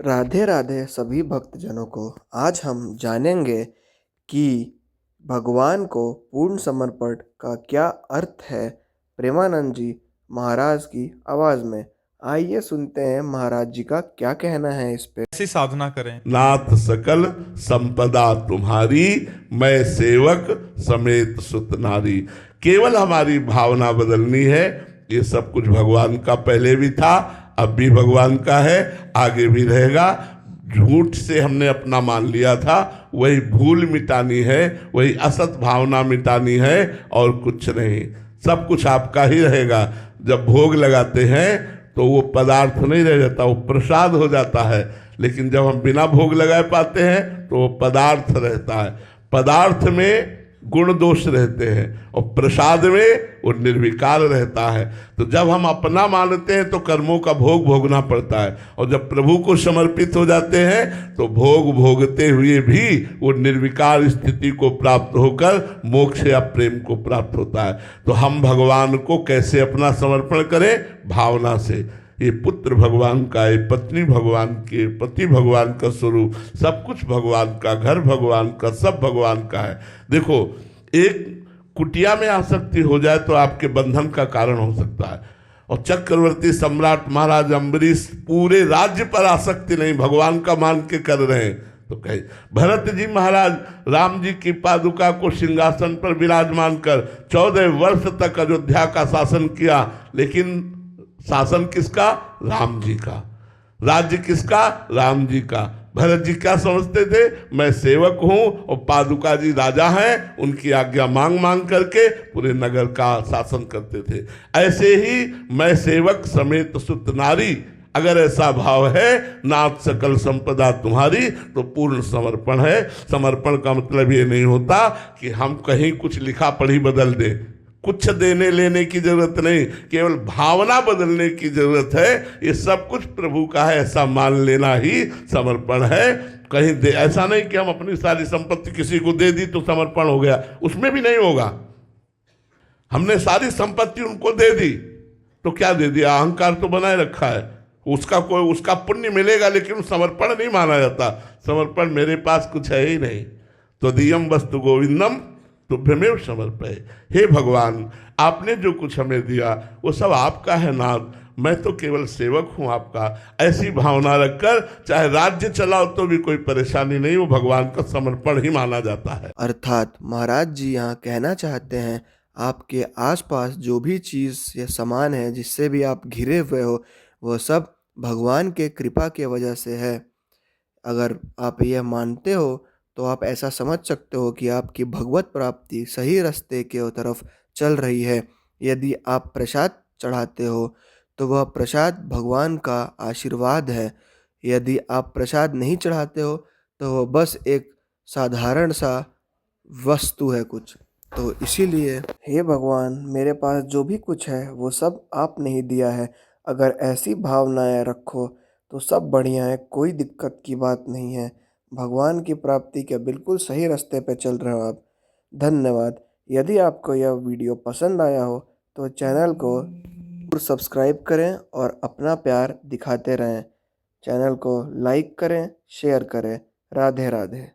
राधे राधे सभी भक्तजनों को। आज हम जानेंगे कि भगवान को पूर्ण समर्पण का क्या अर्थ है प्रेमानंद जी महाराज की आवाज़ में। आइए सुनते हैं महाराज जी का क्या कहना है इस पे। ऐसी साधना करें। नाथ सकल संपदा तुम्हारी, मैं सेवक समेत सुत नारी। केवल हमारी भावना बदलनी है। ये सब कुछ भगवान का पहले भी था, अब भी भगवान का है, आगे भी रहेगा। झूठ से हमने अपना मान लिया था, वही भूल मिटानी है, वही असत भावना मिटानी है और कुछ नहीं। सब कुछ आपका ही रहेगा। जब भोग लगाते हैं तो वो पदार्थ नहीं रह जाता, वो प्रसाद हो जाता है। लेकिन जब हम बिना भोग लगाए पाते हैं तो वो पदार्थ रहता है। पदार्थ में गुण दोष रहते हैं और प्रसाद में वो निर्विकार रहता है। तो जब हम अपना मानते हैं तो कर्मों का भोग भोगना पड़ता है, और जब प्रभु को समर्पित हो जाते हैं तो भोग भोगते हुए भी वो निर्विकार स्थिति को प्राप्त होकर मोक्ष या प्रेम को प्राप्त होता है। तो हम भगवान को कैसे अपना समर्पण करें? भावना से। ये पुत्र भगवान का, ये पत्नी भगवान के, पति भगवान का स्वरूप, सब कुछ भगवान का, घर भगवान का, सब भगवान का है। देखो, एक कुटिया में आसक्ति हो जाए तो आपके बंधन का कारण हो सकता है। और चक्रवर्ती सम्राट महाराज अम्बरीश पूरे राज्य पर आसक्ति नहीं, भगवान का मान के कर रहे हैं। तो कहे भरत जी महाराज राम जी की पादुका को सिंहासन पर विराजमान कर 14 वर्ष तक अयोध्या का शासन किया, लेकिन शासन किसका? राम जी का। राज्य किसका? राम जी का। भरत जी क्या समझते थे? मैं सेवक हूं और पादुका जी राजा हैं, उनकी आज्ञा मांग मांग करके पूरे नगर का शासन करते थे। ऐसे ही मैं सेवक समेत सुत नारी, अगर ऐसा भाव है, नाथ सकल संपदा तुम्हारी, तो पूर्ण समर्पण है। समर्पण का मतलब ये नहीं होता कि हम कहीं कुछ लिखा पढ़ी बदल दें। कुछ देने लेने की जरूरत नहीं, केवल भावना बदलने की जरूरत है। ये सब कुछ प्रभु का है, ऐसा मान लेना ही समर्पण है। कहीं दे, ऐसा नहीं कि हम अपनी सारी संपत्ति किसी को दे दी तो समर्पण हो गया, उसमें भी नहीं होगा। हमने सारी संपत्ति उनको दे दी तो क्या दे दिया? अहंकार तो बनाए रखा है। उसका पुण्य मिलेगा, लेकिन समर्पण नहीं माना जाता। समर्पण मेरे पास कुछ है ही नहीं। तो दियम वस्तु गोविंदम तुभ्यमेव समर्पय। हे भगवान, आपने जो कुछ हमें दिया वो सब आपका है नाथ, मैं तो केवल सेवक हूं आपका। ऐसी भावना रखकर चाहे राज्य चलाओ तो भी कोई परेशानी नहीं, वो भगवान का समर्पण ही माना जाता है। अर्थात महाराज जी यहाँ कहना चाहते हैं आपके आसपास जो भी चीज़ या सामान है जिससे भी आप घिरे हुए हो, वह सब भगवान के कृपा के वजह से है। अगर आप यह मानते हो तो आप ऐसा समझ सकते हो कि आपकी भगवत प्राप्ति सही रास्ते के तरफ चल रही है। यदि आप प्रसाद चढ़ाते हो तो वह प्रसाद भगवान का आशीर्वाद है। यदि आप प्रसाद नहीं चढ़ाते हो तो वह बस एक साधारण सा वस्तु है कुछ। तो इसीलिए हे भगवान, मेरे पास जो भी कुछ है वो सब आपने ही दिया है। अगर ऐसी भावनाएं रखो तो सब बढ़िया है, कोई दिक्कत की बात नहीं है। भगवान की प्राप्ति के बिल्कुल सही रास्ते पे चल रहे हो आप। धन्यवाद। यदि आपको यह वीडियो पसंद आया हो तो चैनल को सब्सक्राइब करें और अपना प्यार दिखाते रहें। चैनल को लाइक करें, शेयर करें। राधे राधे।